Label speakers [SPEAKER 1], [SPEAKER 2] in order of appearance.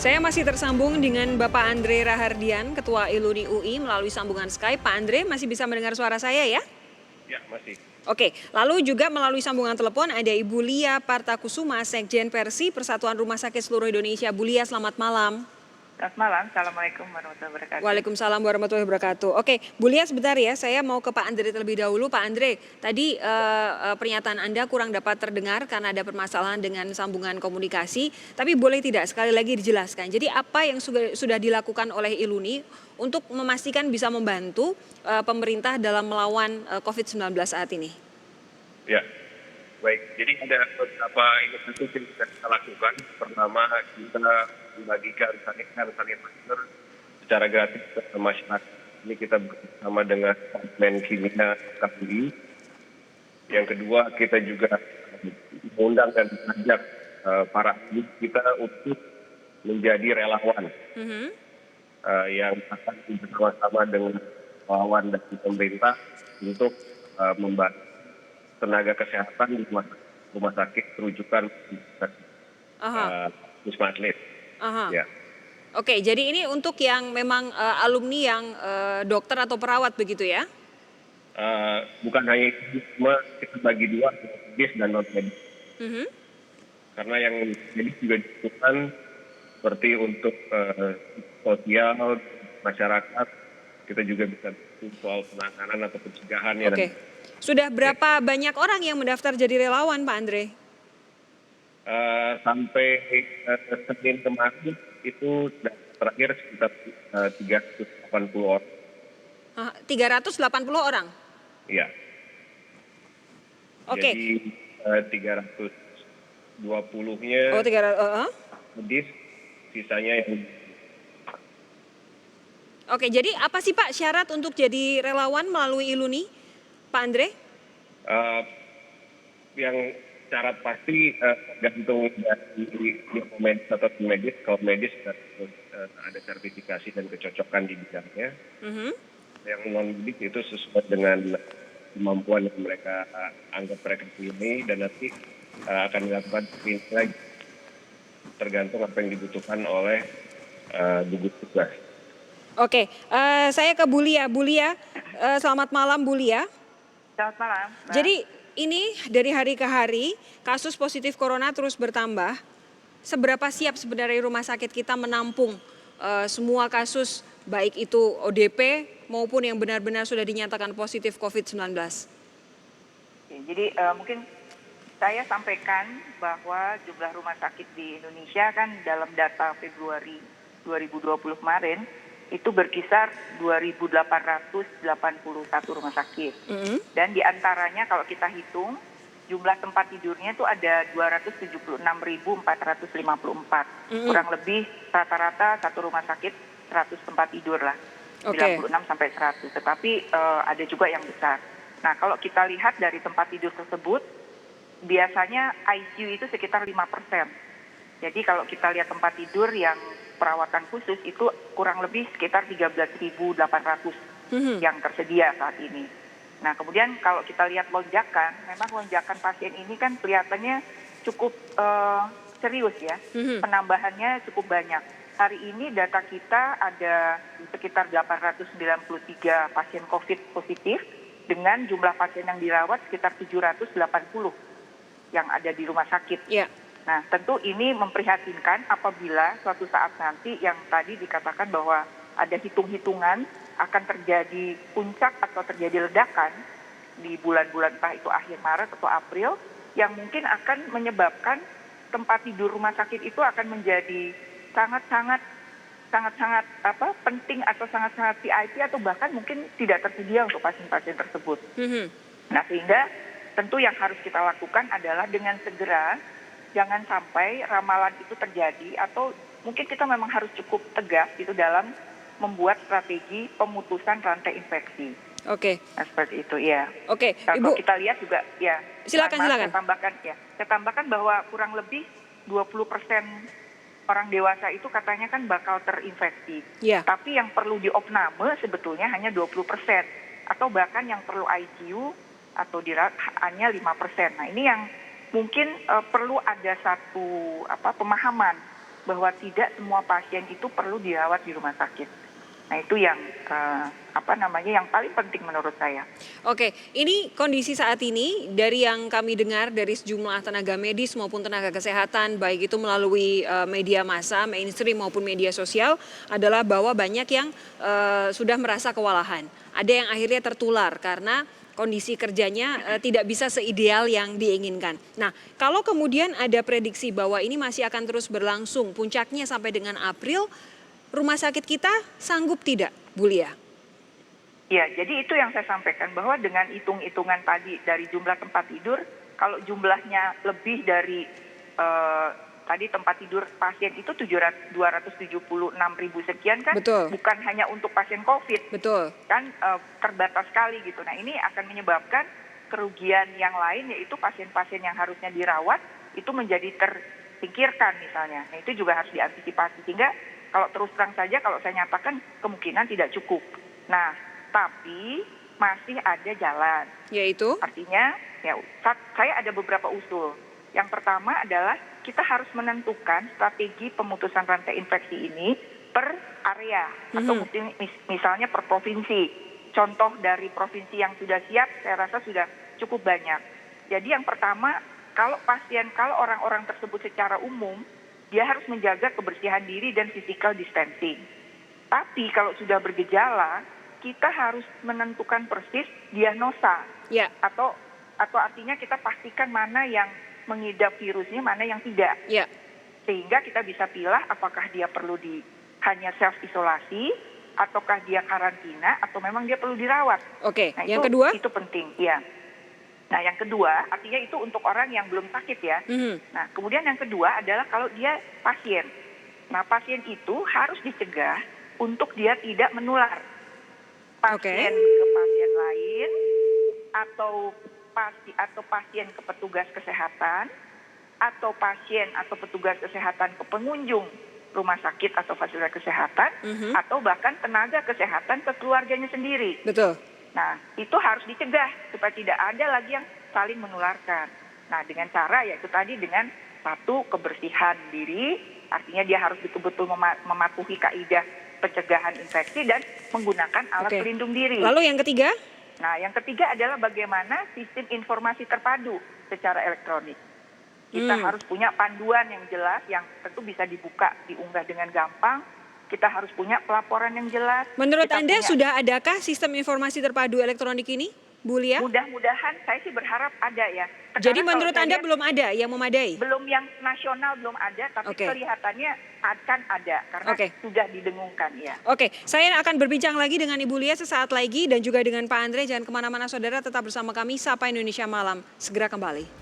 [SPEAKER 1] Saya masih tersambung dengan Bapak Andre Rahardian, Ketua Iluni UI melalui sambungan Skype. Pak Andre masih bisa mendengar suara saya ya?
[SPEAKER 2] Ya, masih.
[SPEAKER 1] Oke, lalu juga melalui sambungan telepon ada Ibu Lia Partakusuma, Sekjen Persi Persatuan Rumah Sakit Seluruh Indonesia. Bu Lia, selamat malam.
[SPEAKER 3] Selamat malam, Assalamualaikum warahmatullahi wabarakatuh.
[SPEAKER 1] Waalaikumsalam warahmatullahi wabarakatuh. Oke, Bu Lia sebentar ya, saya mau ke Pak Andre terlebih dahulu. Pak Andre, tadi pernyataan Anda kurang dapat terdengar karena ada permasalahan dengan sambungan komunikasi. Tapi boleh tidak sekali lagi dijelaskan. Jadi apa yang sudah dilakukan oleh Iluni untuk memastikan bisa membantu pemerintah dalam melawan COVID-19 saat ini?
[SPEAKER 2] Ya, baik. Jadi ada beberapa inisiatif yang kita lakukan. Pertama, kita membagikan sanitizer secara gratis ke masyarakat. Ini kita bersama dengan Departemen Kimia KUI. Yang kedua, kita juga mengundang dan mengajak para ahli kita untuk menjadi relawan yang akan bersama-sama dengan relawan dari pemerintah untuk membantu tenaga kesehatan di rumah sakit rujukan Wisma Atlet. Ya.
[SPEAKER 1] Oke, jadi ini untuk yang memang alumni yang dokter atau perawat begitu ya?
[SPEAKER 2] Bukan hanya itu, cuma kita bagi dua, medis dan non medis. Karena yang medis juga dibutuhkan seperti untuk sosial masyarakat, kita juga bisa soal penanganan atau pencegahan.
[SPEAKER 1] Oke. Sudah berapa banyak orang yang mendaftar jadi relawan, Pak Andre?
[SPEAKER 2] Sampai Senin kemarin itu terakhir sekitar 380 orang.
[SPEAKER 1] 380 orang?
[SPEAKER 2] Iya.
[SPEAKER 1] Oke.
[SPEAKER 2] Jadi 320-nya medis, sisanya yang...
[SPEAKER 1] Oke, jadi apa sih Pak syarat untuk jadi relawan melalui Iluni, Pak Andre?
[SPEAKER 2] Yang syarat pasti gantung dari medis atau medis. Kalau medis harus ada sertifikasi dan kecocokan di bidangnya. Yang non medis itu sesuai dengan kemampuan yang mereka anggap mereka punya, dan nanti akan dilakukan screening lagi tergantung apa yang dibutuhkan oleh gugus tugas.
[SPEAKER 1] Oke, saya ke Bu Lia. Bu Lia, selamat malam Bu Lia.
[SPEAKER 3] Selamat malam.
[SPEAKER 1] Jadi ini dari hari ke hari kasus positif corona terus bertambah. Seberapa siap sebenarnya rumah sakit kita menampung semua kasus, baik itu ODP maupun yang benar-benar sudah dinyatakan positif COVID-19?
[SPEAKER 3] Jadi mungkin saya sampaikan bahwa jumlah rumah sakit di Indonesia kan dalam data Februari 2020 kemarin itu berkisar 2.881 rumah sakit. Dan diantaranya kalau kita hitung, jumlah tempat tidurnya itu ada 276.454. Kurang lebih rata-rata satu rumah sakit 100 tempat tidur lah. 96 sampai 100. Tetapi ada juga yang besar. Nah, kalau kita lihat dari tempat tidur tersebut, biasanya ICU itu sekitar 5%. Jadi kalau kita lihat tempat tidur yang perawatan khusus itu kurang lebih sekitar 13.800 yang tersedia saat ini. Nah, kemudian kalau kita lihat lonjakan, memang lonjakan pasien ini kan kelihatannya cukup serius ya. Penambahannya cukup banyak. Hari ini data kita ada sekitar 893 pasien COVID positif dengan jumlah pasien yang dirawat sekitar 780 yang ada di rumah sakit. Nah, tentu ini memprihatinkan apabila suatu saat nanti yang tadi dikatakan bahwa ada hitung-hitungan akan terjadi puncak atau terjadi ledakan di bulan-bulan entah itu akhir Maret atau April yang mungkin akan menyebabkan tempat tidur rumah sakit itu akan menjadi sangat-sangat penting atau sangat-sangat VIP atau bahkan mungkin tidak tersedia untuk pasien-pasien tersebut. Nah, sehingga tentu yang harus kita lakukan adalah dengan segera jangan sampai ramalan itu terjadi atau mungkin kita memang harus cukup tegas gitu dalam membuat strategi pemutusan rantai infeksi.
[SPEAKER 1] Oke.
[SPEAKER 3] Nah, seperti itu ya.
[SPEAKER 1] Oke,
[SPEAKER 3] Kalau
[SPEAKER 1] Ibu.
[SPEAKER 3] kita lihat juga ya.
[SPEAKER 1] Silakan.
[SPEAKER 3] Saya tambahkan bahwa kurang lebih 20% orang dewasa itu katanya kan bakal terinfeksi. Tapi yang perlu diopname sebetulnya hanya 20% atau bahkan yang perlu ICU atau dirawat hanya 5%. Nah, ini yang mungkin perlu ada satu pemahaman bahwa tidak semua pasien itu perlu dirawat di rumah sakit. Nah itu yang yang paling penting menurut saya.
[SPEAKER 1] Oke, ini kondisi saat ini dari yang kami dengar dari sejumlah tenaga medis maupun tenaga kesehatan, baik itu melalui media massa, mainstream maupun media sosial, adalah bahwa banyak yang sudah merasa kewalahan. Ada yang akhirnya tertular karena kondisi kerjanya tidak bisa seideal yang diinginkan. Nah, kalau kemudian ada prediksi bahwa ini masih akan terus berlangsung, puncaknya sampai dengan April, rumah sakit kita sanggup tidak, Bu Lia?
[SPEAKER 3] Ya, jadi itu yang saya sampaikan bahwa dengan hitung-hitungan tadi dari jumlah tempat tidur, kalau jumlahnya lebih dari tadi tempat tidur pasien itu 276.000 sekian kan,
[SPEAKER 1] Betul.
[SPEAKER 3] bukan hanya untuk pasien COVID,
[SPEAKER 1] Betul.
[SPEAKER 3] kan terbatas sekali gitu. Nah ini akan menyebabkan kerugian yang lain, yaitu pasien-pasien yang harusnya dirawat itu menjadi tersingkirkan misalnya. Nah itu juga harus diantisipasi, sehingga kalau terus terang saja kalau saya nyatakan kemungkinan tidak cukup. Nah, tapi masih ada jalan.
[SPEAKER 1] Yaitu?
[SPEAKER 3] Artinya, ya saya ada beberapa usul. Yang pertama adalah kita harus menentukan strategi pemutusan rantai infeksi ini per area atau misalnya per provinsi. Contoh dari provinsi yang sudah siap, saya rasa sudah cukup banyak. Jadi yang pertama, kalau orang-orang tersebut secara umum, dia harus menjaga kebersihan diri dan physical distancing. Tapi kalau sudah bergejala, kita harus menentukan persis diagnosa.
[SPEAKER 1] Ya.
[SPEAKER 3] Atau artinya kita pastikan mana yang mengidap virusnya, mana yang tidak.
[SPEAKER 1] Ya.
[SPEAKER 3] Sehingga kita bisa pilih apakah dia perlu hanya self isolasi, ataukah dia karantina, atau memang dia perlu dirawat.
[SPEAKER 1] Oke,
[SPEAKER 3] Nah,
[SPEAKER 1] yang kedua?
[SPEAKER 3] Itu penting, ya. Nah, yang kedua, artinya itu untuk orang yang belum sakit ya. Nah, kemudian yang kedua adalah kalau dia pasien. Nah, pasien itu harus dicegah untuk dia tidak menular pasien ke pasien lain atau pasien ke petugas kesehatan atau pasien atau petugas kesehatan ke pengunjung rumah sakit atau fasilitas kesehatan atau bahkan tenaga kesehatan ke keluarganya sendiri.
[SPEAKER 1] Betul.
[SPEAKER 3] Nah, itu harus dicegah supaya tidak ada lagi yang saling menularkan. Nah, dengan cara yaitu tadi dengan satu kebersihan diri, artinya dia harus betul-betul mematuhi kaidah pencegahan infeksi dan menggunakan alat pelindung diri.
[SPEAKER 1] Lalu yang ketiga?
[SPEAKER 3] Nah, yang ketiga adalah bagaimana sistem informasi terpadu secara elektronik. Kita harus punya panduan yang jelas yang tentu bisa diunggah dengan gampang. Kita harus punya pelaporan yang jelas.
[SPEAKER 1] Menurut Anda sudah adakah sistem informasi terpadu elektronik ini, Bu Lia?
[SPEAKER 3] Mudah-mudahan saya sih berharap ada ya.
[SPEAKER 1] Jadi menurut Anda belum ada yang memadai?
[SPEAKER 3] Belum, yang nasional belum ada, tapi kelihatannya akan ada karena sudah didengungkan ya.
[SPEAKER 1] Oke, saya akan berbincang lagi dengan Ibu Lia sesaat lagi dan juga dengan Pak Andre. Jangan kemana-mana saudara, tetap bersama kami. Sapa Indonesia Malam, segera kembali.